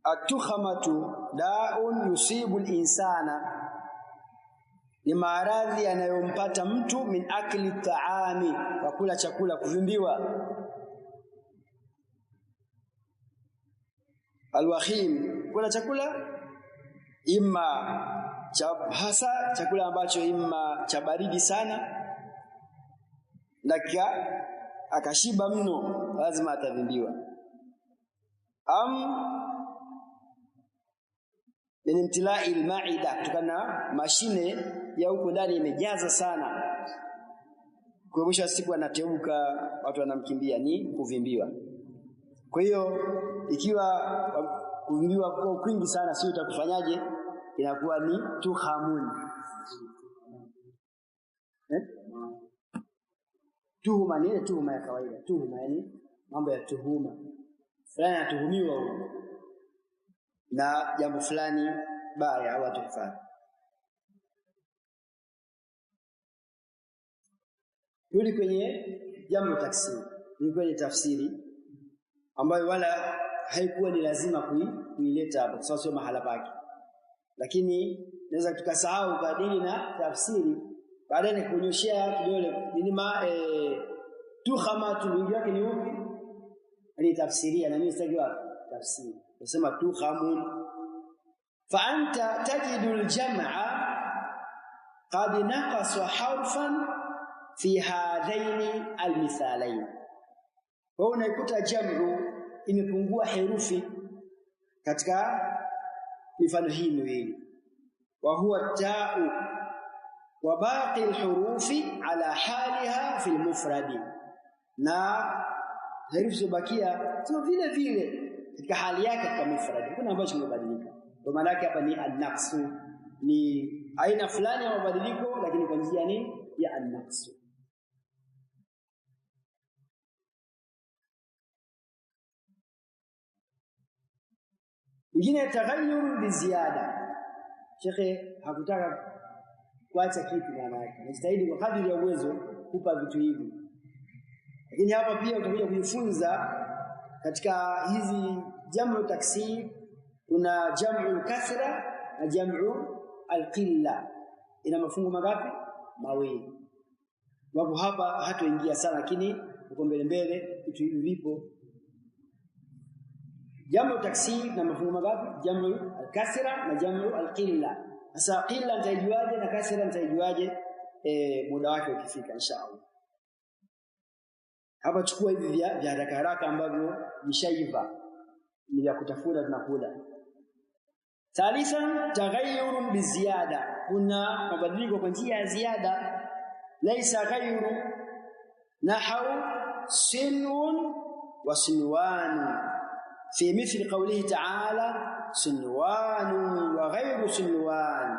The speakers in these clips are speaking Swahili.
At-tukhamatu da'un yusibu al-insana, ni maradhi yanayompata mtu min akli ta'ami, kwa kula chakula, kuvimbiwa. Al-wakhim, kula chakula hasa chakula ambacho cha baridi sana, na akashiba mno, lazima atavimbiwa. Ni imtilai al-ma'ida, kutokana mashine ya huko ndani imejaza sana, kwa mwisho siku anateuka, watu wanamkimbia, ni kuvimbiwa. Kwa hiyo ikiwa kuvimbiwa kwa kwingi sana, sio utakufanyaje? Inakuwa ni tuhamun. Tuhuma ni ile tuhuma ya kawaida. Tuhuma yani mambo ya tuhuma, fulani anatuhumiwa na jambo fulani baya au atufanya. Yule kwenye jambo taksiri, ni kwenye tafsiri ambayo wala haikuwa ni lazima kuileta hapo, kwa sababu sio mahala pake. Lakini naweza tukasahau kadiri na tafsiri, baadaye nikunyoshia kidole tukhamatu wingi wake ni upi, ni tafsiria, na mimi sitaki tafsiri. Nasema tukhamun. Fa anta tajidu al-jam'a qad naqasa harfan fi hadaini al-mithalain. Kwa unaikuta jam'u imepungua herufi katika mifano hii miwili, wa huwa ta'u wa baqi al-hurufi ala haliha fi al-mufrad, na herufi zibakia sio vile vile katika hali yake katika mufrad, kuna ambacho kimebadilika. Kwa maana yake hapa ni an-naqsu, ni aina fulani ya mabadiliko, lakini kwa njia ya an-naqsu. Ingine taghayyur bi ziyada. Shekhe hakutaka kuacha kitu, maana yake anajitahidi kwa kadri ya uwezo kupa vitu hivi. Lakini hapa pia utakuja kujifunza katika hizi jamu taksir, kuna jamu kasra na jamu al-qilla. Ina mafungu mangapi? Mawili. Wapo hapa hatoingia sana, lakini uko mbele vitu hivi vipo. Jamu taksir na mafungu mangapi? Jamu al-kasra na jamu al-qilla. Sasa qilla nitaijuaje na kasra nitaijuaje? Muda wake ukifika inshallah. Hapa chukua hivi vya haraka haraka ambavyo vishaiva, ni vya kutafuna tunakula. Thalithan taghayyurun biziyada, kuna mabadiliko kwa njia ya ziada. Laysa ghayru nahwu sinun wa sinwan, fi mithli qawlihi ta'ala sinwan wa ghayru sinwan.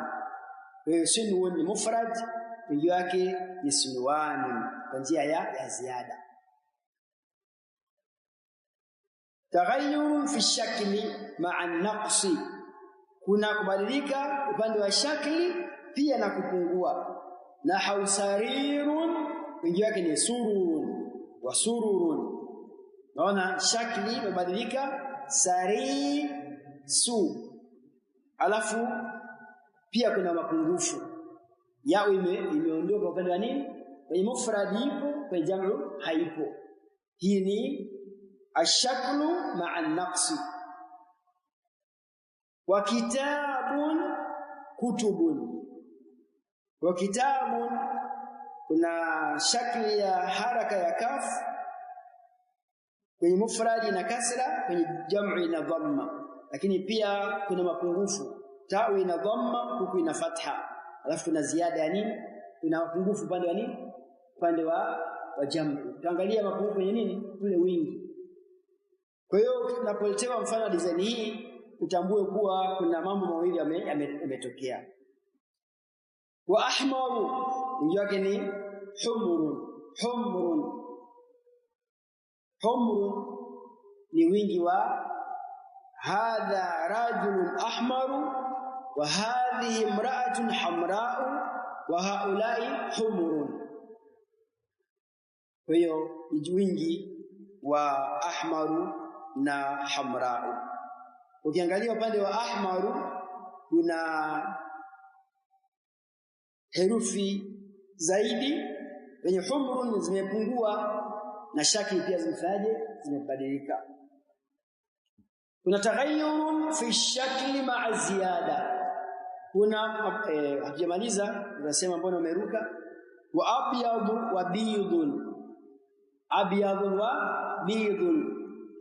Sinwan ni mufrad, wingi wake ni sinwan, kwa njia ya ziada. Taghayyur fi shakli ma'a an-naqsi, kuna kubadilika upande wa shakli pia na kupungua. Na hausarirun, wingi wake ni sururun wa sururun. Naona shakli imebadilika, sari su, alafu pia kuna mapungufu yao, imeondoka upande wa kwenye mufradi ipo, kwenye jamu haipo. Hii ni ashaklu ma'a an-naqsi. Wa kitabun kutubun, wa kitabun kuna shakli ya haraka ya kaf kwenye mufradi na kasra, kwenye jam'u ina dhamma, lakini pia kuna mapungufu, ta'u ina dhamma, huku ina fatha, alafu kuna ziada ya kuna mapungufu upande wa upande wa jam'u. Tuangalia mapungufu kwenye ule wingi. Kwa hiyo tunapoletewa mfano wa design hii, utambue kuwa kuna mambo mawili yametokea. Wa ahmaru, wingi wake ni humrun. Humrun ni wingi wa hadha rajulun ahmaru wa hadhihi imra'atun hamra'u wa haula'i humrun. Kwa hiyo ni wingi wa ahmaru na hamra'u. Ukiangalia upande wa ahmaru kuna herufi zaidi, kwenye humrun zimepungua na shakli pia zimebadilika. Kuna taghayyurun fi shakli ma'a ziyada. Kuna hakijamaliza tunasema mbona umeruka. Wa abyadu wa bidun. Abyadun wa bidun.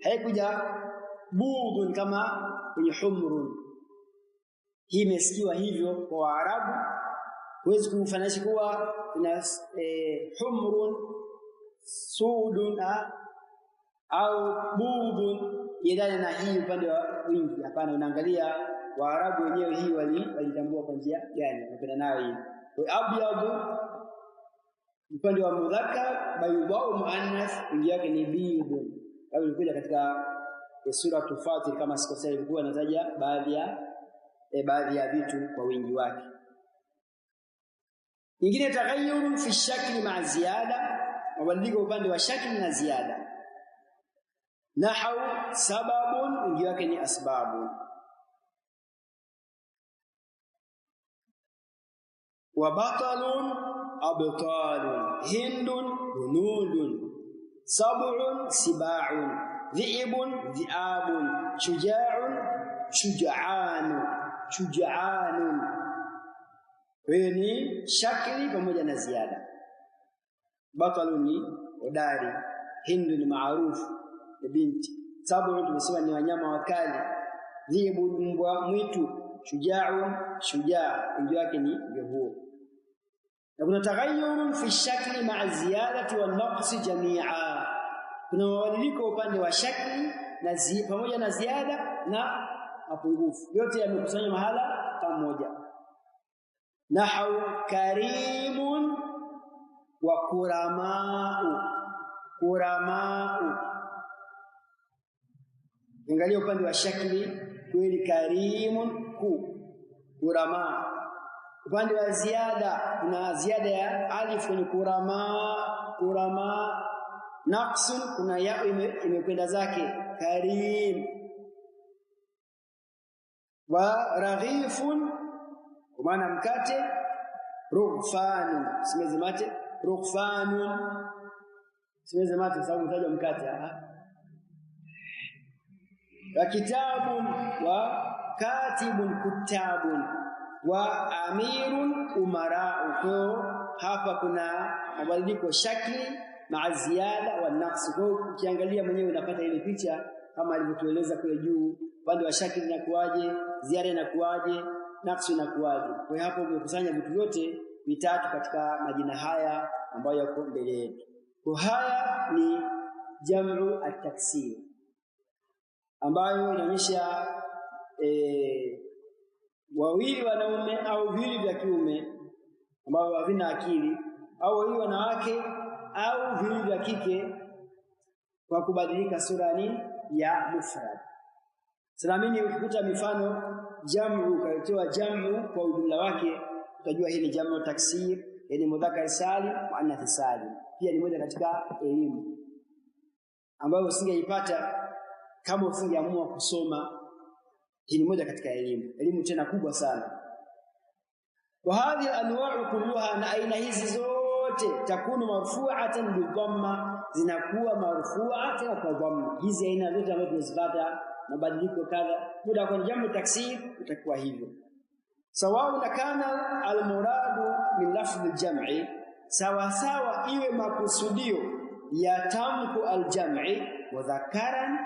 Haikuja budun kama kwenye humrun. Hii imesikiwa hivyo kwa Waarabu. Huwezi kufananisha kuwa kuna humrun sudun au budun yendana na hii upande wa wingi. Hapana, unaangalia Waarabu wenyewe hii walitambua kwa njia gani wanapenda nayo hii. Kwa abyadu upande wa mudhakkar, baydau muannath wingi yake ni bidun. Kama ilikuja katika sura Fatir kama sikosea, ilikuwa inataja baadhi ya vitu kwa wingi wake. Nyingine taghayyurun fi shakli ma'a ziyada, mabadiliko upande wa shakli na ziada. Nahau sababun wingi wake ni asbabu. Wa batalun abtalun, hindun hunudun, sab'un siba'un, dhi'ibun dhi'abun, shuja'un shuja'anun. Ni shakli pamoja na ziada. Batalun ni hodari, hindu ni maarufu ni binti, sab'un tumesema ni wanyama wakali, dhi'ibun mbwa mwitu, shuja'un shujaa wingi wake ni huo. Na kuna taghayyurun fi shakli ma'a ziyadati wan naqsi jami'a. Kuna mabadiliko upande wa shakli na pamoja na ziada na mapungufu, yote yamekusanywa mahala pamoja. Nahau karimun wa kuramau. Angalia upande wa shakli kweli karimun kurama. Upande wa ziada kuna ziada ya alif kwenye kurama. Naqsun kuna ya imekwenda zake karim. Wa raghifun kwa maana mkate, rughfanun simeze mate, rughfanun simeze mate sababu mtaja mkate. Wa kitabun wa katibun kutabun, wa amirun umarau. Hapa kuna mabadiliko shakli ma'a ziyada wa naqs. Kwa ukiangalia mwenyewe unapata ile picha kama alivyotueleza kule juu, upande wa shakli inakuaje, ziada inakuaje, naqs inakuaje. Kwa hapo umekusanya vitu vyote vitatu katika majina haya ambayo yako mbele yetu. Kwa haya ni jam'u at-taksir ambayo inaonyesha wawili wanaume au viwili vya kiume ambao havina akili, au wawili wanawake au viwili vya kike, kwa kubadilika sura ya mufrad. Salamini ukikuta mifano jamu ukaitoa jamu kwa ujumla wake, utajua hili jamu taksir, yani mudhakkar salim muannath salim. Pia ni moja katika elimu ambayo usingeipata kama usingeamua kusoma. Hii ni moja katika elimu tena kubwa sana. Wa hadhi anwa'u kulluha, na aina hizi zote takunu marfu'atan bidhamma, zinakuwa marfu'atan kwa dhamma. Hizi aina zote ambazo tunazipata mabadiliko kadha, muda kwa jamu taksir utakuwa hivyo. Sawa kana almuradu min lafdh aljam'i, sawa iwe makusudio ya tamko aljam'i mudhakkaran,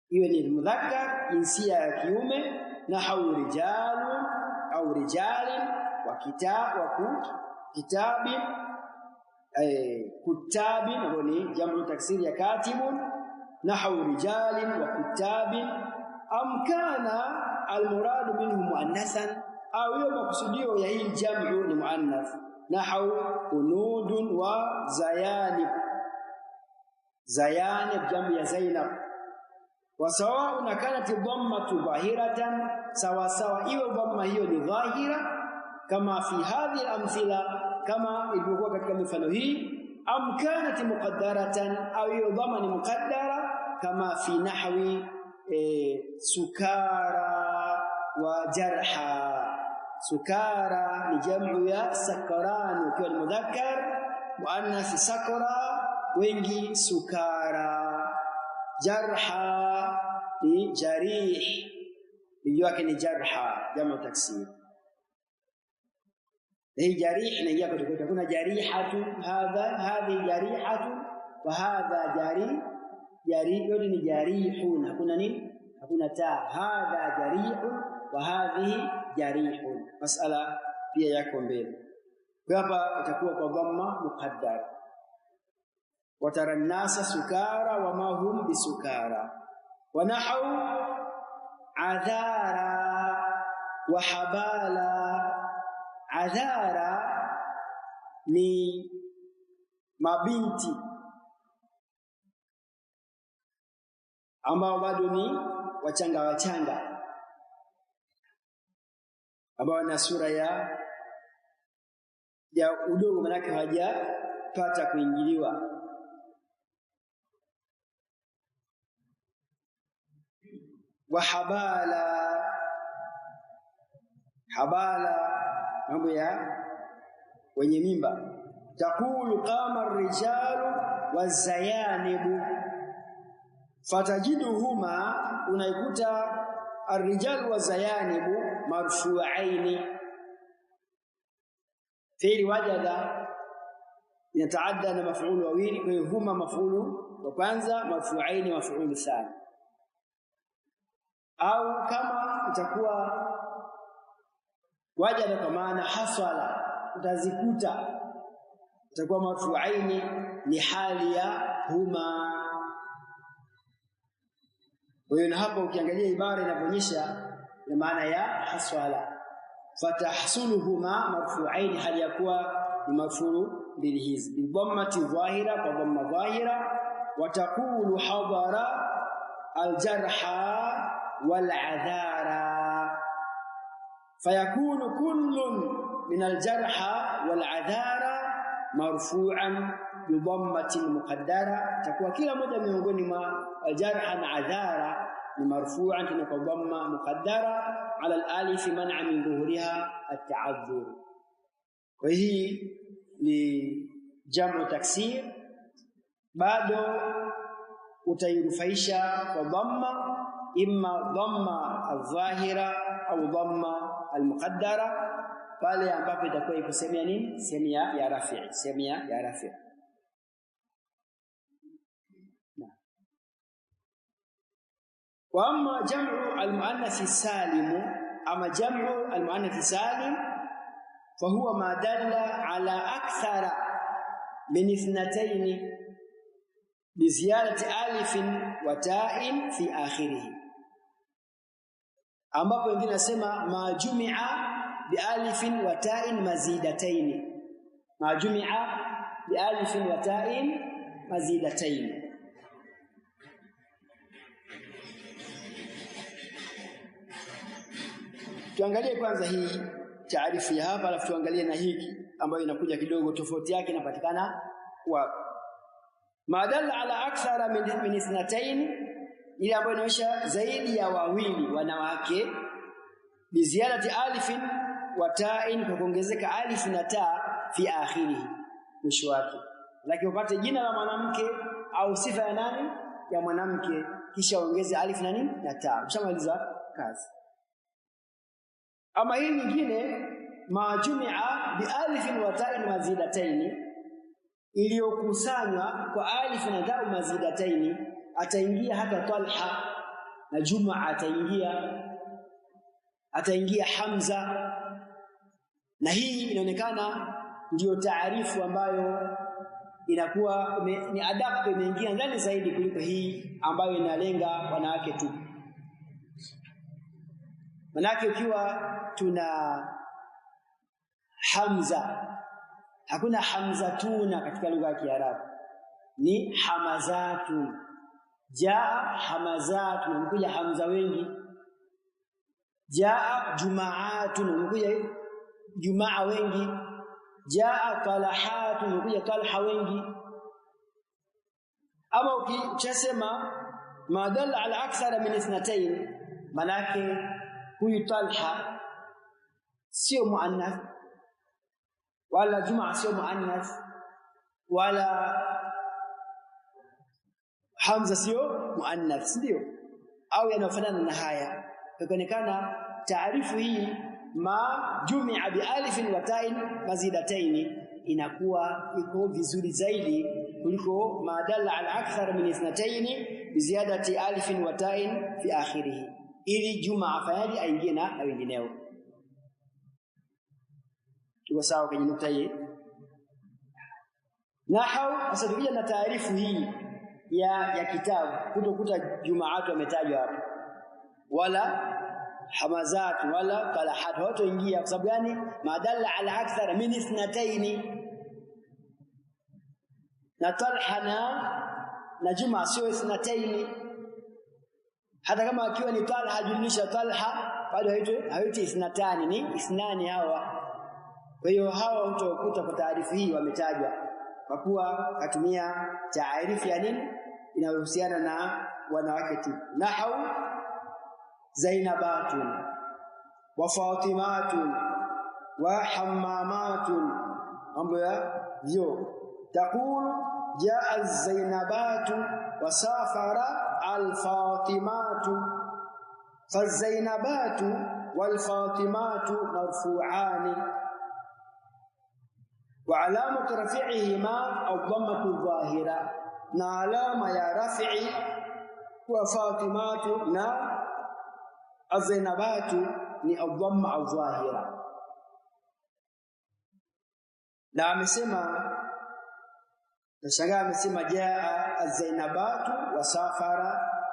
iwe ni mudhakkar jinsia ya kiume, na rijalun au rijalin wa kitabin kutabin, ambao ni jamu taksir ya katibun, nahwu rijalin wa kutabin. Amkana almuradu minhu muannathan, au hiyo makusudio ya hii jamu ni muannath, nahwu unudun wa zayanib jamu ya Zainab. Wasawa kanat dhammatu dhahiratan, sawa iwe dhamma hiyo ni dhahira, kama fi hadhihi al-amthila, kama ilivyokuwa katika mifano hii. Am kanat muqaddaratan, au hiyo dhamma ni muqaddara, kama fi nahwi sukara wa jarha. Sukara ni jamu ya sakran, ukiwa ni mudhakkar, muannath sakra, wengi sukara. Jarha ni jarih, ndio yake ni jarha, jamu taksir. Hii jarih inaingia katika, kuna jarihatu, hadhi jarihatu wa hadha jarih, yote ni jarihun, hakuna nini, hakuna ta. Hadha jarihun wa hadhihi jarihun, masala pia yako mbele. Kwa hapa itakuwa kwa dhamma muqaddar. Watara an-nasa sukara wa ma hum bisukara. Wa nahu adhara wa habala. Adhara ni mabinti ambao bado ni wachanga, ambao wana sura ya udogo, manake hawajapata kuingiliwa. Wa habala mambo ya wenye mimba. Taqulu qama ar-rijalu waz-zayanibu, fatajiduhuma, unaikuta ar-rijalu waz-zayanibu marfu'aini. Fi'li wajada yataadda na maf'ul wawili, kwa hiyo huma maf'ul wa kwanza, marfu'aini maf'ul thani. Au kama itakuwa wajada kwa maana hasala, utazikuta, itakuwa marfu'aini ni hali ya huma. Kwa hiyo hapo ukiangalia ibara inaonyesha na maana ya hasala. Fatahsuluhuma marfu'aini, hali ya kuwa ni marfu' mbili hizi, bi dhammati dhahira, kwa dhamma dhahira. Wataqulu hadara aljarha wal'adhara, fayakunu kullun min aljarha wal'adhara marfu'an bi dhammati muqaddara. Takuwa kila moja miongoni mwa aljarha na adhara ni marfu'an kwa dhamma muqaddara ala al-alif man'a min dhuhuriha at-ta'adhur. Kwa hii ni jamu taksir, bado utairufaisha kwa dhamma, imma dhamma al-dhahira au dhamma al-muqaddara, pale ambapo itakuwa iko sehemu ya nini, sehemu ya rafi', sehemu ya rafi'. Wa amma jam'u al-muannath salim, ama jam'u al-muannath salim fahuwa ma dalla ala akthara min ithnatayn bi ziyadati alifin wa ta'in fi akhirih, ambapo wengine nasema ma jumi'a bi alifin wa ta'in mazidatayn, ma jumi'a bi alifin wa ta'in mazidatayn. Tuangalie kwanza hii taarifu ya hapa, alafu tuangalie na hiki ambayo inakuja kidogo tofauti yake inapatikana wapi. Madalla ala akthara min ithnatayn, ile ambayo inaonyesha zaidi ya wawili wanawake, bi ziyadati alifin wa ta'in, kwa kuongezeka alif na ta fi akhirih, mwisho wake. Lakini upate jina la mwanamke au sifa ya nani, ya mwanamke, kisha ongeze alif na nini na ta, ushamaliza kazi. Ama hii nyingine majumia bi alifin wa ta'in mazidataini, iliyokusanywa kwa alif na ta mazidataini, ataingia hata Talha na Juma, ataingia Hamza. Na hii inaonekana ndio taarifu ambayo inakuwa ni adabu, imeingia ndani zaidi kuliko hii ambayo inalenga wanawake tu. Manake ukiwa tuna Hamza, hakuna hamzatuna katika lugha ya Kiarabu, ni hamazatu. Jaa hamazatu, umekuja hamza wengi. Jaa jumaatun, umekuja jumaa wengi. Jaa talahatu, umekuja talha wengi. Ama ukisema madalla ala akthara min ithnatayn, manake huyu Talha sio muannath, wala Jumaa sio muannath, wala Hamza sio muannath, ndio au yanafanana na haya. Ikaonekana taarifu hii ma jumia bi alif wa ta'in mazidataini inakuwa iko vizuri zaidi kuliko ma dalla ala akthar min ithnatayn bi ziyadati alif wa ta'in fi akhirih, ili Jumaa afanyaje aingie na wengineo. Tuko sawa kwenye nukta hii? Nahau asadukia na taarifu hii ya kitabu kutokuta Jumaatu ametajwa hapo, wala Hamazat wala Talahat hawatoingia. Kwa sababu gani? Madalla ala akthar min ithnatayn, na Talha na Jumaa sio ithnatayn. Hata kama akiwa ni Talha jumlisha Talha bado haiti ithnatani, ni ithnani hawa. Kwa hiyo hawa utakuta kwa taarifu hii wametajwa kwa kuwa katumia taarifu ya nini inayohusiana na wanawake tu. Nahau Zainabatun wa Fatimatun wa Hammamatun, mambo ya vyo. Taqul jaa Zainabatu wa safara al-Fatimatu, fa Zainabatu wal Fatimatu marfu'ani wa alamatu rafi'ihima ad-dammatu adh-dhahira, na alama ya rafi'i wa Fatimatu na az-Zainabatu ni ad-damma adh-dhahira. Na amesema nashangaa amesema jaa az-Zainabatu wa safara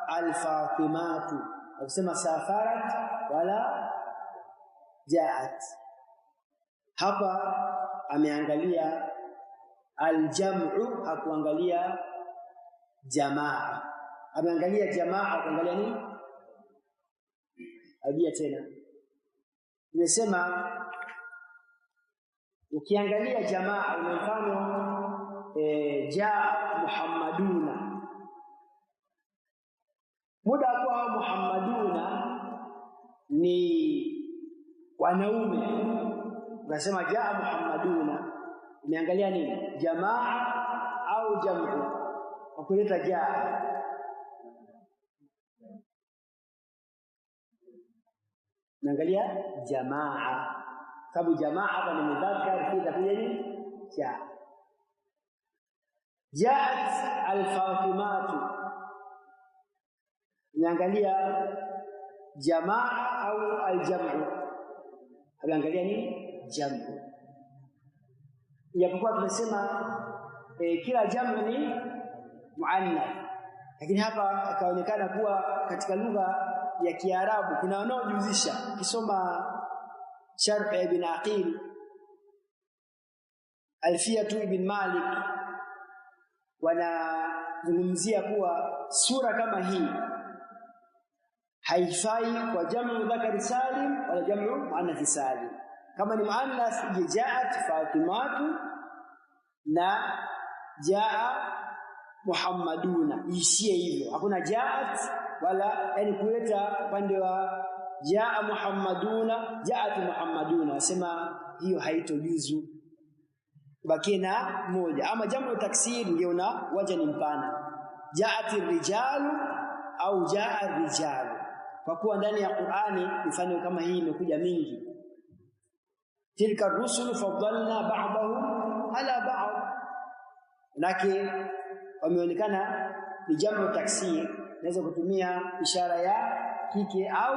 al-Fatimatu, akisema safarat wala jaat. Hapa ameangalia al-jam'u, hakuangalia jamaa. Ameangalia jamaa, kuangalia nini? Abia tena nimesema ukiangalia jamaa, mfano jaa Muhammaduna, muda kwa Muhammaduna ni wanaume, unasema jaa Muhammaduna, umeangalia nini? Jamaa au jam'u? Ukuleta jaa naangalia jamaa, sababu jamaa hapa ni mudhakkar, kida kuja nini? Jaa. Jaat al-Fatimatu, naangalia jamaa au al-jam'u? Anaangalia nini? Jam'u. Japokuwa tumesema kila jam'u ni muannath, lakini hapa akaonekana kuwa katika lugha ya Kiarabu kuna wanaojuzisha. Kisoma Sharh ibn Aqil, Alfiyatu ibn Malik, wanazungumzia kuwa sura kama hii haifai kwa jamu dhakari salim wala jamu muannath salim. Kama ni muannath, jaat Fatimatu na jaa Muhammaduna, ishie hivyo, hakuna jaat wala yani kuleta upande wa jaa Muhammaduna jaat Muhammaduna, wasema hiyo haitojuzu, baki na moja. Ama jamu taksir ndio na waja ni mpana, jaati rijalu au jaa rijalu, kwa kuwa ndani ya Qur'ani mifano kama hii imekuja mingi. Tilka rusulu faddalna ba'dahum ala ba'd, lakini wameonekana ni jamu taksir, naweza kutumia ishara ya kike au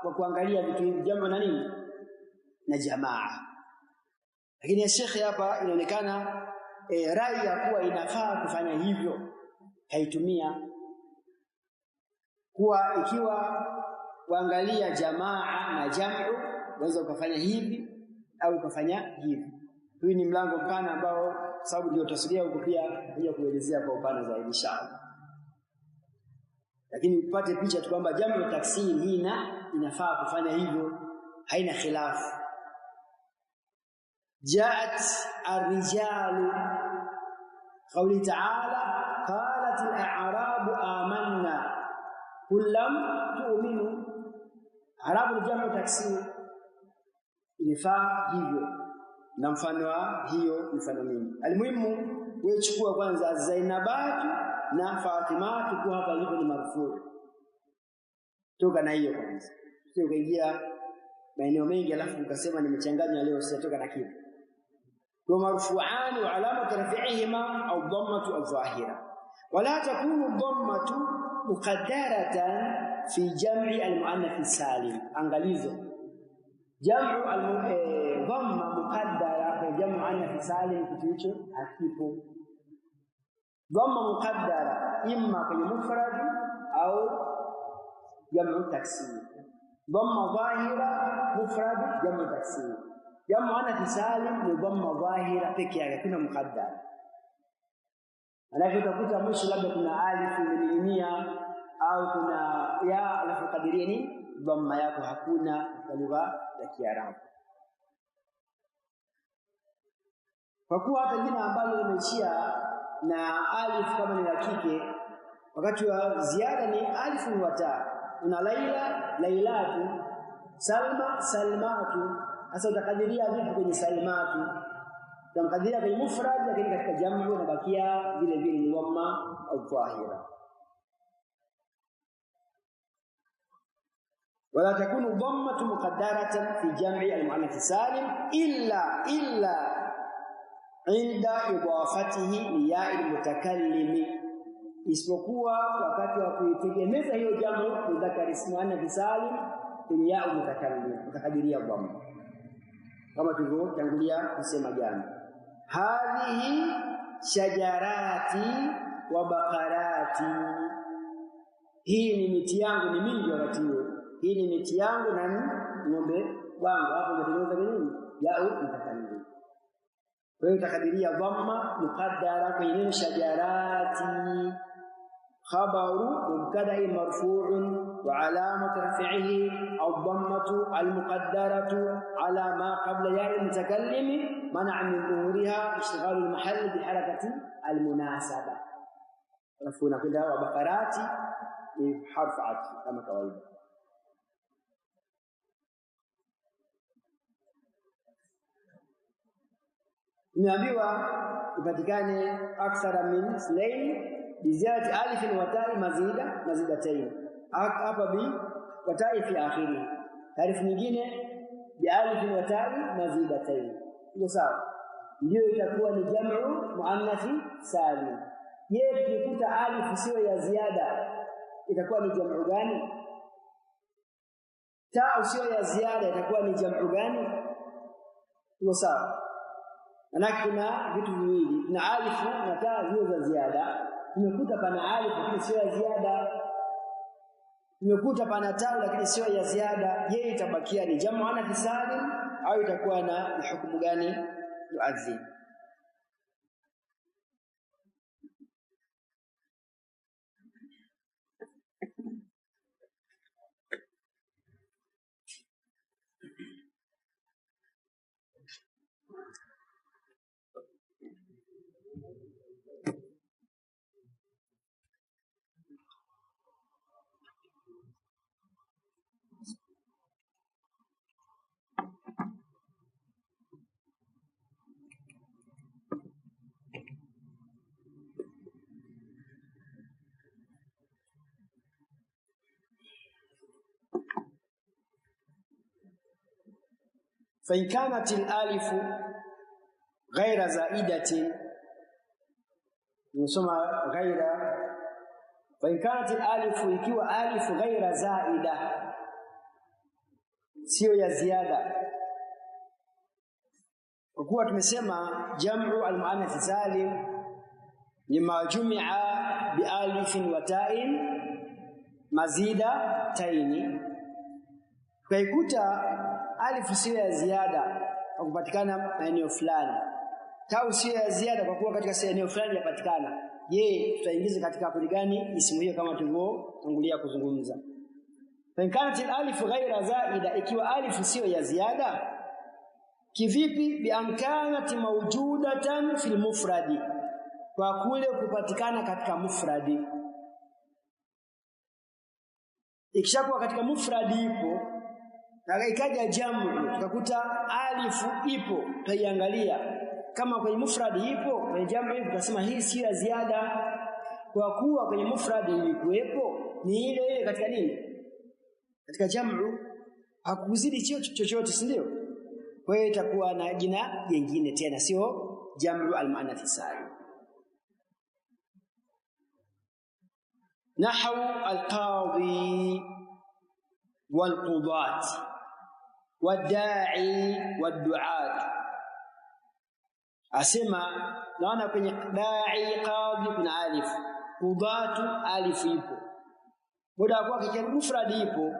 kwa kuangalia vitu hivi, jamu na nini na jamaa. Lakini ya Sheikh hapa inaonekana rai ya kuwa inafaa kufanya hivyo, haitumia kuwa ikiwa kuangalia jamaa na jam'u unaweza ukafanya hivi au ukafanya hivi. Hii ni mlango mpana ambao sababu ndio tasulia huko pia kuja kuelezea kwa upana zaidi inshallah. Lakini upate picha tu kwamba jambo taksir hii inafaa kufanya hivyo, haina khilafu. Jaat ar-rijalu, qawli ta'ala qalat al-a'rabu amanna qul lam tu'minu, halafu jamu taksir inafaa hivyo, na mfano wa hiyo mfano mingi. Almuhimu wewe chukua kwanza Zainabatu na Fatimatu kwa hapa ilipo ni marfu, toka na hiyo kwanza, sio kaingia maeneo mengi alafu ukasema nimechanganya leo, sitatoka na kitu. Kwa marfu'an wa alamatu rafi'ihima au dhammatu al-zahira, wala takunu dhammatu muqaddaratan fi jam'i al-muannath salim. Angalizo, jam'u dhamma muqaddara kwa jam'u muannath salim kitu hicho hakipo. Dhamma muqaddara imma kwenye mufrad au jam'u taksir. Dhamma dhahira mufrad jam'u taksir. Jam'u muannath salim ni dhamma dhahira pekee yake, kuna muqaddara. Alafu utakuta mwisho labda kuna alif imening'inia au kuna ya, alafu kadiria ni dhamma yako hakuna kwa lugha ya Kiarabu. Kwa kuwa hata jina ambalo limeishia na alif kama ni la kike, wakati wa ziada ni alif wa ta. Una Laila, Lailatu, Salma, Salmatu. Sasa utakadiria vipi kwenye Salmatu? Utakadiria kwenye mufrad, lakini katika jamu unabakia vile vile ni dhamma au dhahira. ولا تكون ضمة مقدرة في جمع المؤنث السالم إلا عند إضافته لياء المتكلم، isipokuwa wakati wa kuitegemeza hiyo jamu mudhakkar muannath salim kwenye ya mutakallim, utakadiria dhamma kama tulivyotangulia kusema jana. Hadhihi shajarati wa bakarati, hii ni miti yangu, ni mingi wakati huo. Hii ni miti yangu na ng'ombe wangu. Hapo umetengeneza nini? Ya mutakallim. Kwa hiyo utakadiria dhamma muqaddara kwenye neno shajarati. Khabaru mubtada'i marfu'un wa alamatu raf'ihi ad-dhammatu al-muqaddaratu ala ma qabla ya al-mutakallim man'a min dhuhuriha ishtighal al-mahall bi harakati al-munasaba. Alafu unakwenda wa bakarati ni harfu atf kama kawaida. Imeambiwa ipatikane akthara min slayn bizati alif wa ta'i mazidatayn. Hapa bi wa ta'i fi akhiri, taarifu nyingine bi alif wa ta'i mazidatayn. Ndio sawa, ndio itakuwa ni jam'u muannath salim. Je, tukikuta alif sio ya ziada itakuwa ni jam'u gani? Ta sio ya ziada itakuwa ni jam'u gani? Ndio sawa. Na kuna vitu viwili, kuna alif na ta hizo za ziada. Tumekuta pana alif lakini sio ya ziada. Tumekuta pana ta lakini sio ya ziada. Je, itabakia ni jamu muannath salim au itakuwa na hukumu gani? Yuadhi. فإن كانت الالف غير زائدة، نسمى غير. فإن كانت الالف ikiwa alif غير زائدة sio ya ziada, kwa kuwa tumesema jam'u al-muannath salim ni majmu'a bi alif wa ta'in mazida taini. Kaikuta alif sio ya ziada kwa kupatikana maeneo fulani, tau sio ya ziada kwa kuwa katika eneo fulani yapatikana. Je, tutaingiza katika kundi gani isimu hiyo kama tulivyotangulia kuzungumza? Fa kanat alif ghayra zaida, ikiwa alif sio ya ziada kivipi? Bi amkanat mawjudatan fil mufradi, kwa kule kupatikana katika mufradi. Ikishakuwa katika mufradi ipo na ikaja jamu tukakuta alifu ipo, tutaiangalia kama kwenye mufradi ipo, kwenye jamu ipo, tutasema hii si ya ziada, kwa kuwa kwenye mufradi ilikuwepo ni ile ile katika nini, katika jamu hakuzidi chochote, si ndio? Kwa hiyo itakuwa na jina jingine tena, sio jamu al-muannath salim. Nahwu al-qadhi wal-qudat wad-da'i wad-du'at. Asema naona kwenye da'i qadhi kuna alif, qudatu alif ipo, muda kwa kikia mufradi ipo.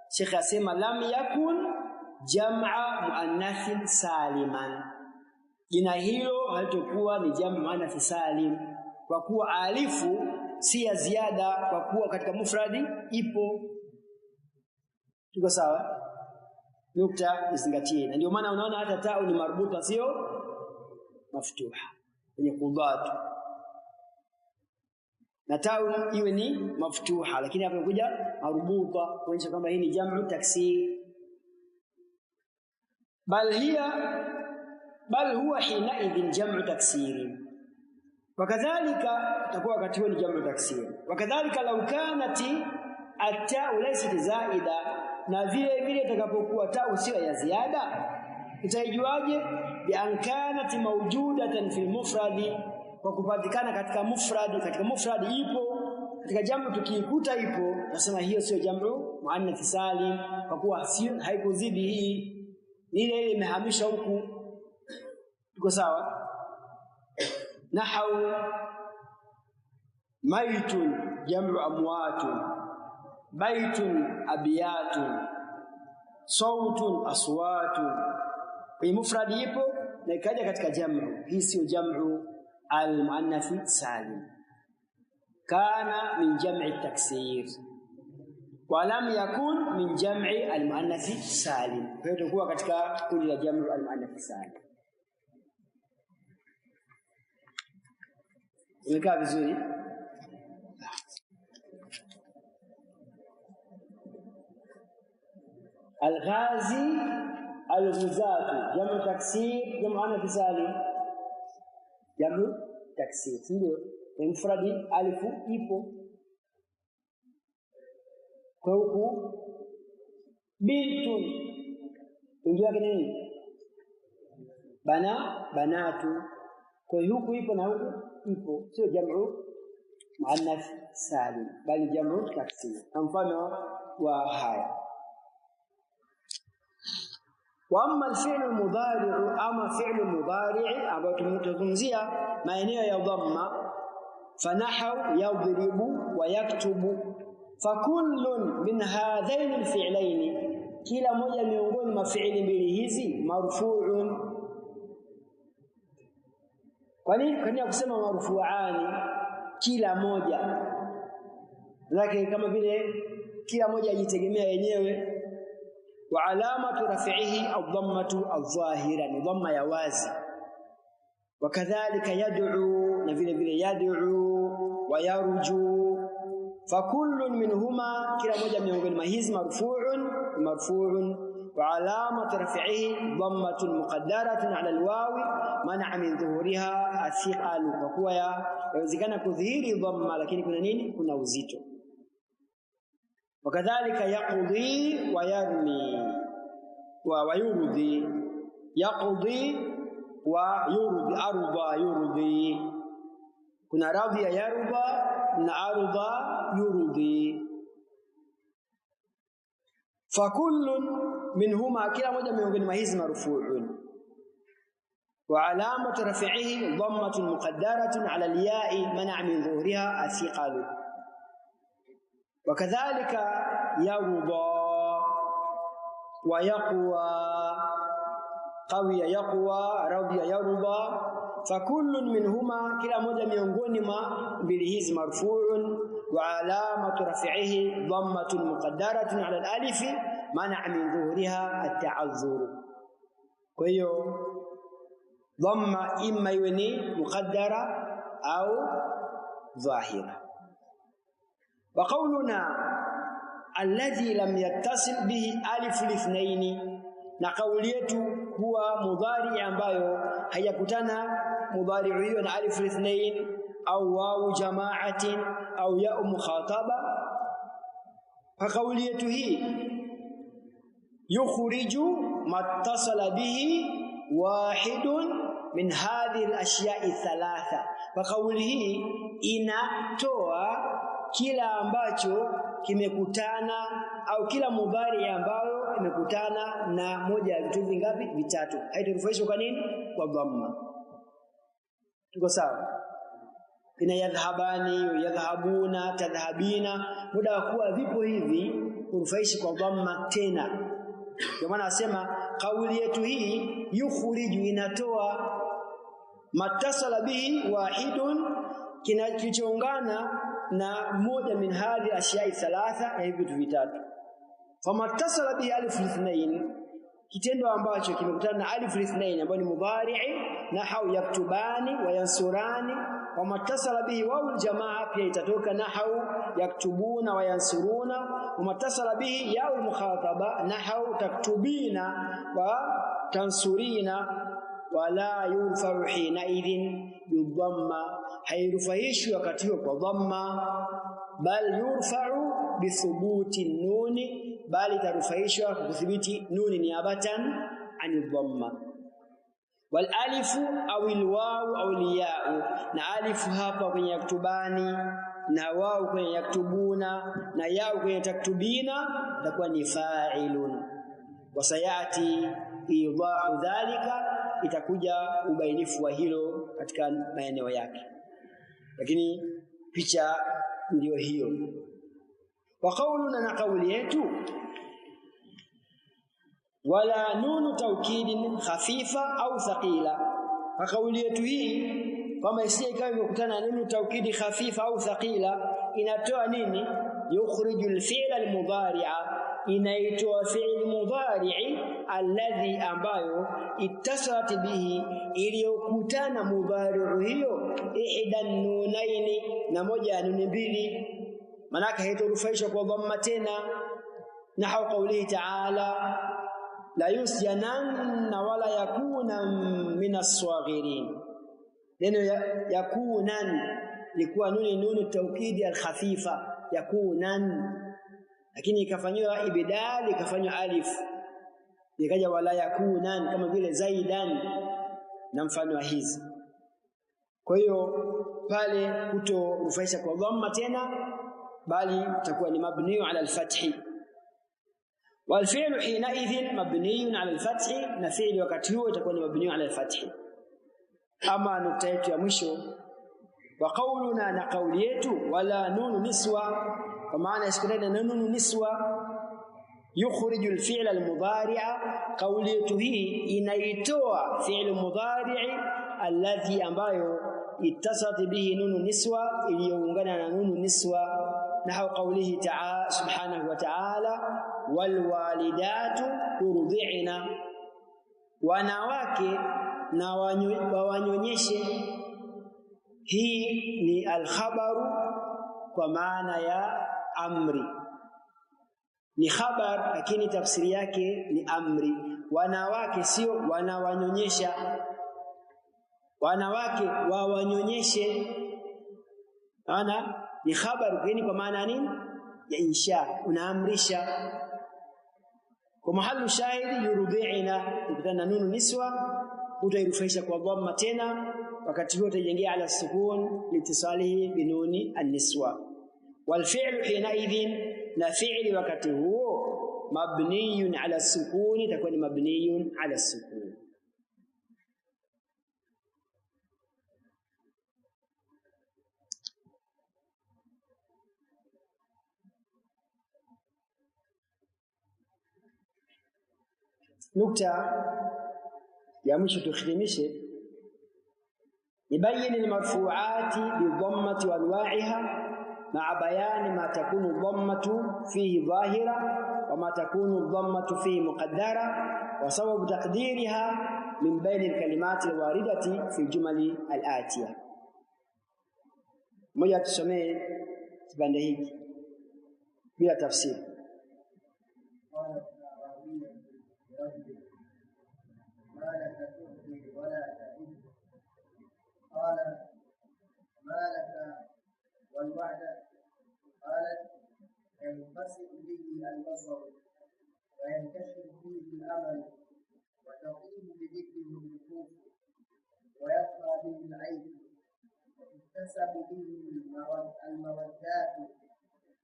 Sheikh asema lam yakun jam'a muannath saliman, jina hilo halitokuwa ni jam'u muannath salim, kwa kuwa alifu si ya ziada, kwa kuwa katika mufradi ipo. Tuko sawa? Nukta izingatie. Na ndio maana unaona hata tau ni marbuta sio maftuha kwenye qudatu, na tau iwe ni maftuha, lakini hapa imekuja marbuta kuonyesha kwamba hii ni jam'u taksir. bal huwa hina idhin jam'u taksir, wakadhalika takuwa wakati huo ni jam'u taksir. Wakadhalika law kanati at-ta'u laysat zaida, na vile vile itakapokuwa ta'u sio ya ziada, itaijuaje? Bi an kanat mawjudatan fil mufradi, kwa kupatikana katika mufradi. Katika mufradi ipo, katika jamu tukiikuta ipo, nasema hiyo sio jamu muannath salim, kwa kuwa haikuzidi hii, ile ile imehamisha huku. Tuko sawa? Nahwu maitun jamu amwatun, baitun abiyatun, sautun aswatun. Kwa mufradi ipo na ikaja katika jamu, hii sio jamu al-muannath salim. Kana min jam'i taksir wa lam yakun min jam'i al-muannath salim, kwa hiyo tutakuwa katika kundi la jamu al-muannath salim. Umekaa vizuri? Al-ghazi al-ghuzatu jamu taksir, jamu muannath salim, jamu taksir ndio mufradi alifu ipo. Kwa huku bintun ndio nini, banatu, kwa huku ipo na huku ipo, sio jamu muannath salim bali jamu taksir. Mfano wa haya: wa amma al-fi'l al-mudari', ama fi'l al-mudari' ambao tumezungumzia maeneo ya dhamma, fanahu yadribu wa yaktubu, fakullun min hadhain al-fi'lain, kila moja miongoni mwa fi'li mbili hizi marfu'un. Kwa nini kusema marfu'ani? Kila moja lake kama vile kila moja ajitegemea yenyewe. Wa alamatu rafi'ihi ad-dhammatu adh-dhahira, ni dhamma ya wazi. Wakadhalika yad'u, na vile vile yad'u wa yarju, fakullun minhuma, kila moja miongoni mwa hizi marfu'un. Wa alamatu rafi'ihi dhammatun muqaddaratun 'ala al-wawi man'a min dhuhuriha athiqal, kwa kuwa yawezekana kudhihiri dhamma lakini kuna nini, kuna uzito. Wakadhalika yaqdi wa yarmi wa yurdi, yaqdi wa yurdi, arda yurdi, kuna radhi ya yarda na arda yurdi. Fakullun minhuma, kila moja miongoni mwa hizi marfu'un. Wa alamatu rafi'ihi dhammatun muqaddaratun 'ala al-ya'i man'a min dhuhuriha athiqal. Wakadhalika yarda wa yaqwa, qawiya yaqwa, radiya yarda, fakullun minhuma, kila moja miongoni mwa mbili hizi marfu'un. Wa alamatu rafi'ihi dhammatun muqaddaratun 'ala al-alif man'a min dhuhuriha at-ta'azzur. Kwa hiyo dhamma imma iwe ni muqaddara au dhahira. Wa qawluna alladhi lam yattasil bihi alif lithnaini, na kauli yetu huwa mudhari ambayo hajakutana mudhari hiyo na alif lithnain au wawu jamaatin au ya mukhataba. Kwa kauli yetu hii yukhriju mattasala bihi wahidun min hadhihi al-ashya'i thalatha. Kwa kauli hii inatoa kila ambacho kimekutana au kila mudhari ambayo imekutana na moja ya vitu vingapi? Vitatu. Haitarufaishwa kwa nini? Kwa dhamma. Tuko sawa? Ina yadhhabani, yadhhabuna, tadhhabina, muda wa kuwa vipo hivi kurufaishi kwa dhamma tena. Kwa maana asema kauli yetu hii yukhriju inatoa matasala bihi wahidun, kinachoungana na moja min hadhi ashya'i thalatha, ya hivi vitu vitatu. Famatasala bihi alif lithnain, kitendo ambacho kimekutana na alif lithnain ambayo ni mudhari'i, nahau yaktubani wa yansurani. Wa matasala bihi wawu aljamaa, pia itatoka nahau yaktubuna wa yansuruna. Wa matasala bihi yawu mukhataba, nahau taktubina wa tansurina. Wala yurfa'u hina idhin bidhamma, hairufaishi wakati huo kwa dhamma, bal yurfa'u bithubuti nuni, bali tarufaishwa kwa kuthibiti nuni niabatan ani dhamma. Wal alifu au alwawu au aliya'u, na alifu hapa kwenye yaktubani na wawu kwenye yaktubuna na ya'u kwenye taktubina itakuwa ni fa'ilun. Wasayati idahu dhalika, itakuja ubainifu wa hilo katika maeneo yake, lakini picha ndio hiyo. Wa qauluna, na kauli yetu wala nunu taukidin khafifa au thaqila. Kwa kauli yetu hii kama isiye ikawa imekutana na nunu taukidi khafifa au thaqila, inatoa nini? Yukhrijul fi'la al-mudhari'a, inaitoa fi'l mudhari'i alladhi ambayo ittasalat bihi, iliyokutana mudhari'u hiyo ihdan nunaini, na moja ya nuni mbili, manaka haitorufaishwa kwa dhamma tena. Nahau qawlihi ta'ala la yusjananna wala yakuna minas saghirin. Neno yakunan likuwa nuni taukidi al-khafifa, yakunan, lakini ikafanywa ibdal, ikafanywa alif, ikaja wala yakunan, kama vile zaidan na mfano wa hizi. Kwa hiyo pale kutorufaisha kwa dhamma tena, bali itakuwa ni mabni ala al-fath. Wal fi'lu hina idhin mabni ala al-fath, na fi'li wakati huo itakuwa ni mabni ala al-fath. Ama nukta yetu ya mwisho, wa qauluna, na kauli yetu wala nunu niswa, kwa maana isikutane na nunu niswa, yukhriju al-fi'la al-mudhari'a, kauli yetu hii inaitoa fi'l mudhari'i alladhi ambayo ittasat bihi nunu niswa, iliyoungana na nunu niswa. Nahau qawlihi ta'ala subhanahu wa ta'ala wal walidatu yurdi'na, wanawake na wanyonyeshe. Hii ni al-khabaru kwa maana ya amri, ni khabar lakini tafsiri yake ni amri. Wanawake sio wanawanyonyesha, wanawake wawanyonyeshe, ana ni khabar lakini kwa maana nini? Ya insha, unaamrisha. Kwa mahalu shahidi yurdi'ina, ukitana nunu niswa utairufaisha kwa dhamma tena, wakati huo utajengea ala sukun litisalihi binuni an-niswa. Wal fi'lu hina idhin, na fi'li wakati huo mabniyun ala sukun, itakuwa ni mabniyun ala sukun. Nukta ya mwisho tukhitimishe, nibayin al-marfu'ati bi-dhammati wa anwa'iha ma'a bayan ma takunu dhammatu fihi dhahira wa ma takunu dhammatu fihi muqaddara wa sabab taqdiriha min bayn al-kalimati al-waridati fi al-jumali al-atiya. Moja tusomee kibanda hiki bila tafsiri. ما لك تؤذي ولا تعد. قال ما لك والوعد؟ قالت ينفصل به البصر وينكشف فيه الامل وتقيم بذكره النفوس ويبقى به العيب وتكتسب به المودات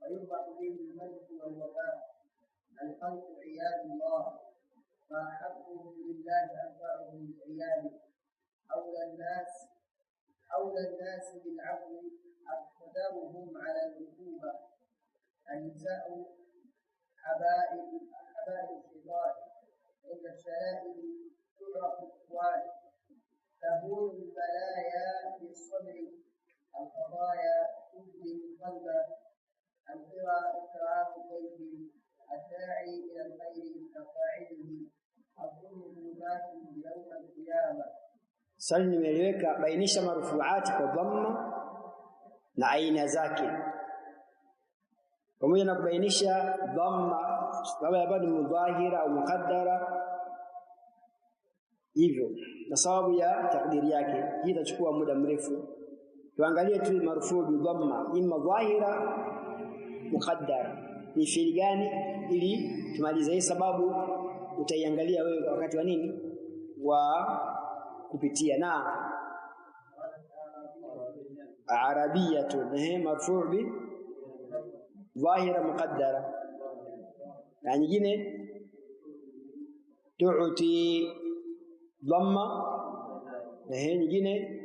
ويربح به الملك والوفاء. الخلق عياذ الله ما حقه لله انفعهم بعياله. أولى الناس بالعفو أقدرهم على العقوبة. النساء حبائل الشيطان عند الشدائد تعرف الإخوان. تهون البلايا في الصدر القضايا تبدي القلب. إكرام الضيف الداعي إلى الخير كفاعله. الظلم ظلمات يوم القيامة. Swali nimeliweka bainisha marufuati kwa dhamma na aina zake. Pamoja na kubainisha dhamma sababu bado mudhahira au muqaddara hivyo na sababu ya takdiri yake. Hii itachukua muda mrefu. Tuangalie tu marufuu bi dhamma imma dhahira muqaddara. Ni fi'li gani ili tumalize hii sababu utaiangalia wewe wakati wa nini? Wa kupitia na arabiyatu marfu' bi dhahira muqaddara. Na nyingine tu'ti dhamma nyingine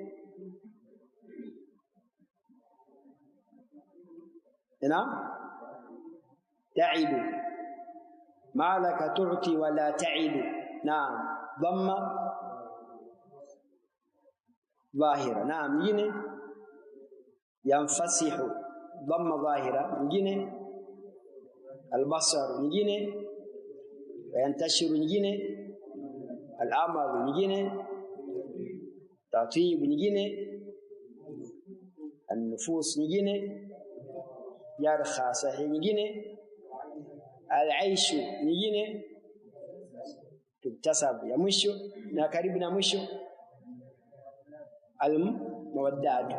ta'idu ma laka tu'ti wala ta'idu. Naam, dhamma ظاهرة. نعم nyingine yanfasihu dhamma dhahira. Nyingine albasar. Nyingine yantashiru. Nyingine al-amal. Nyingine tatib. Nyingine an-nufus. Nyingine yarkha sahih. Nyingine al-aishu. Nyingine tuktasab. Ya mwisho na karibu na mwisho al-mawaddat.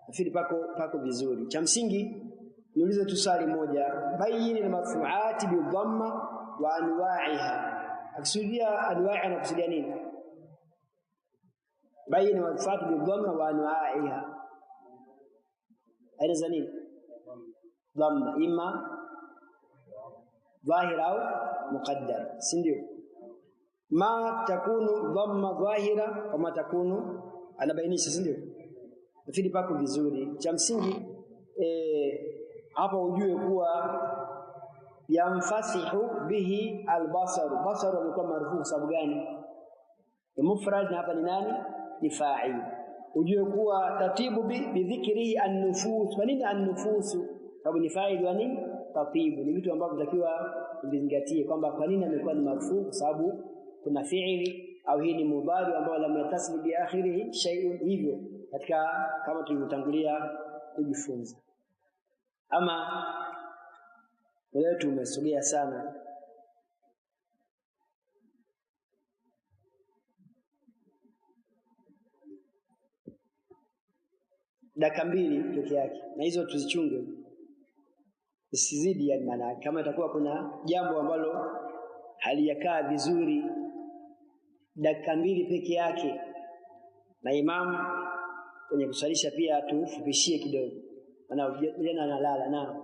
Nafikiri pako vizuri. Cha msingi niulize tu swali moja, bayini al-marfu'ati bi dhamma wa anwa'iha. Akisudia anwa'i anakusudia nini? Bayini al-marfu'ati bi dhamma wa anwa'iha. Aina za nini? Dhamma imma dhahira au muqaddar, si ndio? Ma takunu dhamma dhahira kama takunu anabainisha, si ndio? Nafikiri pako vizuri. Cha msingi hapa ujue kuwa yanfasihu bihi albasar. Basar alikuwa marfu sababu gani? Mufrad na hapa ni nani? Ni fa'il. Ujue kuwa tatibu bi dhikrihi an-nufus. Kwa nini an-nufus? Sababu ni fa'il wa nini? Tatibu. Ni vitu ambavyo tunatakiwa tuzingatie kwamba kwa nini amekuwa ni marfu, kwa sababu kuna fi'ili au hii ni mudhari ambao lam yatasli bi akhirih shay'un, hivyo katika kama tulivyotangulia kujifunza. Ama leo tumesogea sana, dakika 2 peke yake, na hizo tuzichunge isizidi. Yani maana kama itakuwa kuna jambo ambalo halijakaa vizuri, dakika 2 peke yake, na imam kwenye kusalisha pia tufupishie kidogo, maana vijana analala.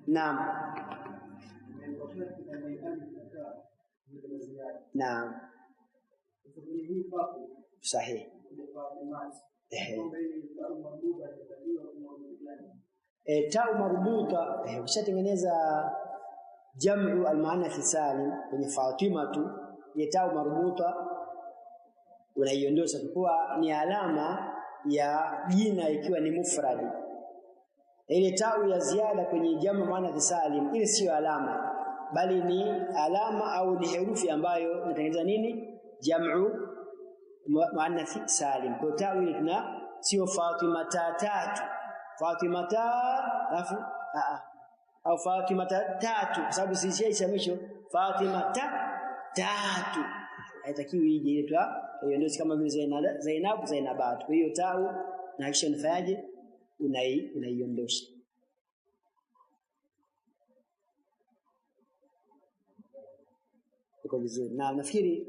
Naam, naam, sahihi. Tau marbuta ushatengeneza jam'u al-muannath salim kwenye Fatima tu, ya tau marbuta unaiondosha kwa ni alama ya jina ikiwa ni mufradi. Ile tau ya ziada kwenye jam'u muannath salim ile sio alama, bali ni alama au ni herufi ambayo inatengeneza nini? Jam'u muannath salim. Kwa tau ile tuna sio Fatima tatu, Fatima alafu au Fatima tatu, kwa sababu si mwisho Fatima tatu haitakiwi ije ile hiyo ndio kama vile Zainab. Kwa hiyo tau na kisha unafanyaje, unaiondosha. Iko vizuri, na nafikiri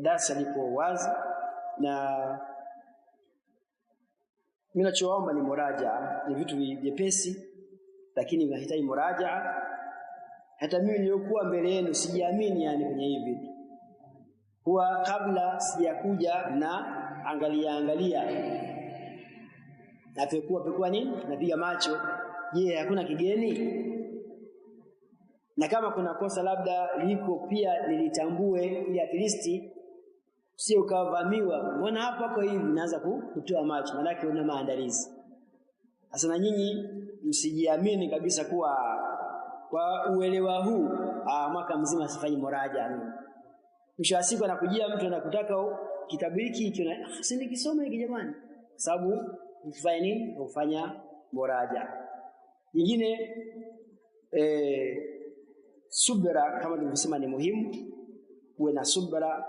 darasa liko wazi, na mimi nachoomba ni muraja. Ni vitu vyepesi lakini vinahitaji muraja. Hata mimi nilikuwa mbele yenu sijiamini yani kwenye hivi vitu, huwa kabla sijakuja na angalia na pekua nini, napiga macho, je hakuna kigeni, na kama kuna kosa labda liko pia nilitambue, ili at least sio ukavamiwa, mbona hapo kwa hivi, naanza kutoa macho, maana yake una maandalizi. Sasa na nyinyi msijiamini kabisa kuwa kwa uelewa huu mwaka mzima sifanyi muraja. Mwisho wa siku anakujia mtu anakutaka kitabu hiki si nikisoma hiki jamani, sababu ufanye nini, ufanya muraja. Nyingine subra, kama tulivyosema ni muhimu uwe na subra.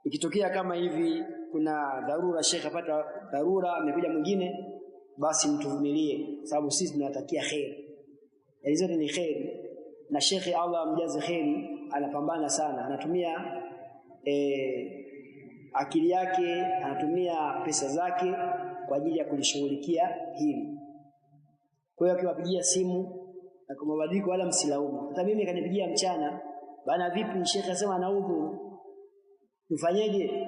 Ikitokea kama hivi kuna dharura, Sheikh apata dharura, amekuja mwingine, basi mtuvumilie, sababu sisi tunatakia khair. Hizo ni khair, na Sheikh Allah amjaze khairi, anapambana sana, anatumia akili yake, anatumia pesa zake kwa ajili ya kulishughulikia hili. Kwa hiyo akiwapigia simu na kwa mabadiliko wala msilaumu. Hata mimi kanipigia mchana, bana vipi Sheikh asema anaudhu, tufanyeje?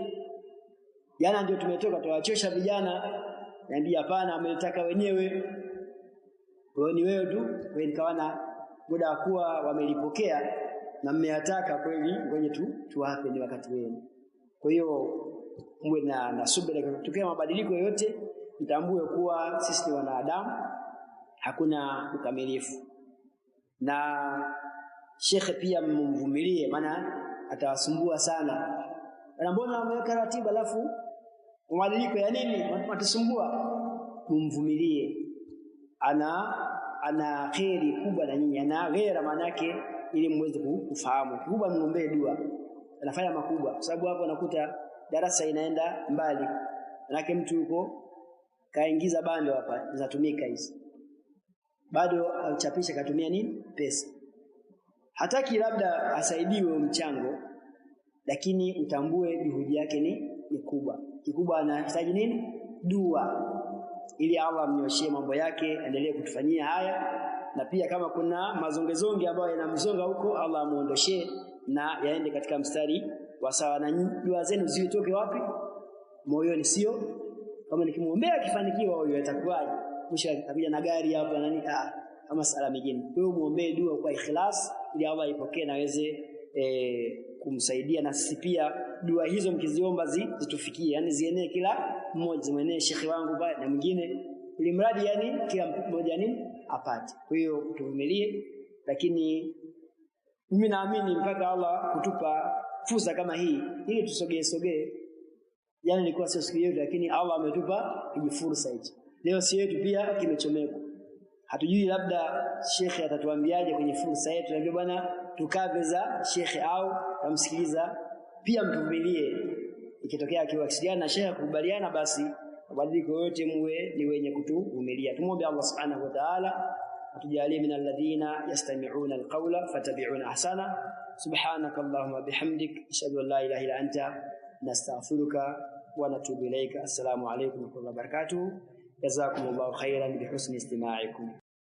Jana ndio tumetoka tuwachosha vijana, niambia hapana, amelitaka wenyewe. Kwa ni wewe tu, kwa nikawana muda kuwa wamelipokea na mmeyataka kweli, ngoje tuwape, ni wakati wenu. Kwa hiyo mwe na subira. Kutokea mabadiliko yote mtambue kuwa sisi ni wanadamu, hakuna ukamilifu. Na Sheikh pia mvumilie, maana atawasumbua sana. Mbona umeweka ratiba alafu mabadiliko ya nini mtasumbua? Mumvumilie, ana khairi kubwa na nyinyi, ana ghera, maana yake ili muweze kufahamu. Kubwa muombe dua, anafanya makubwa, kwa sababu hapo nakuta darasa inaenda mbali, manake mtu yuko kaingiza bando hapa zinatumika hizi, bado achapisha katumia nini pesa, hataki labda asaidiwe mchango, lakini utambue juhudi yake ni kubwa. Kikubwa anahitaji nini? Dua, ili Allah amnyoshie mambo yake, endelee kutufanyia haya. Na pia kama kuna mazongezonge ambayo yanamzonga huko, Allah amuondoshee na yaende katika mstari wa sawa. Na dua zenu zitoke wapi? Moyoni, sio kama nikimuombea kifanikiwa huyo atakuwaje, mwisho akija na gari hapa na nini, kama sala mingine. Kwa hiyo muombe dua kwa ikhlas, ili Allah ipokee na aweze kumsaidia. Na sisi pia dua hizo mkiziomba zitufikie, yani zienee kila mmoja, zimenee shekhi wangu pale na mwingine, ili mradi yani kila mmoja apate. Kwa hiyo tuvumilie, lakini mimi naamini mpaka Allah kutupa fursa kama hii ili tusogee. Yani ilikuwa sio siku yetu, lakini Allah ametupa hii fursa hizi. Leo si yetu pia kimechomeka. Hatujui labda shekhi atatuambiaje kwenye fursa yetu, lakini bwana tukave za shekhi au kumsikiliza. Pia mtuvumilie, ikitokea akiwasiliana na shekhi kukubaliana, basi mabadiliko yote muwe ni wenye kutuvumilia. Tumombe Allah subhanahu wa ta'ala atujalie min alladhina yastami'una alqawla fattabi'una ahsana. Subhanakallahumma bihamdik, ashhadu an la ilaha illa anta, nastaghfiruka wa natubu ilayka. Assalamu alaykum wa rahmatullahi wa barakatuh. Jazakumullahu khairan bihusni istima'ikum.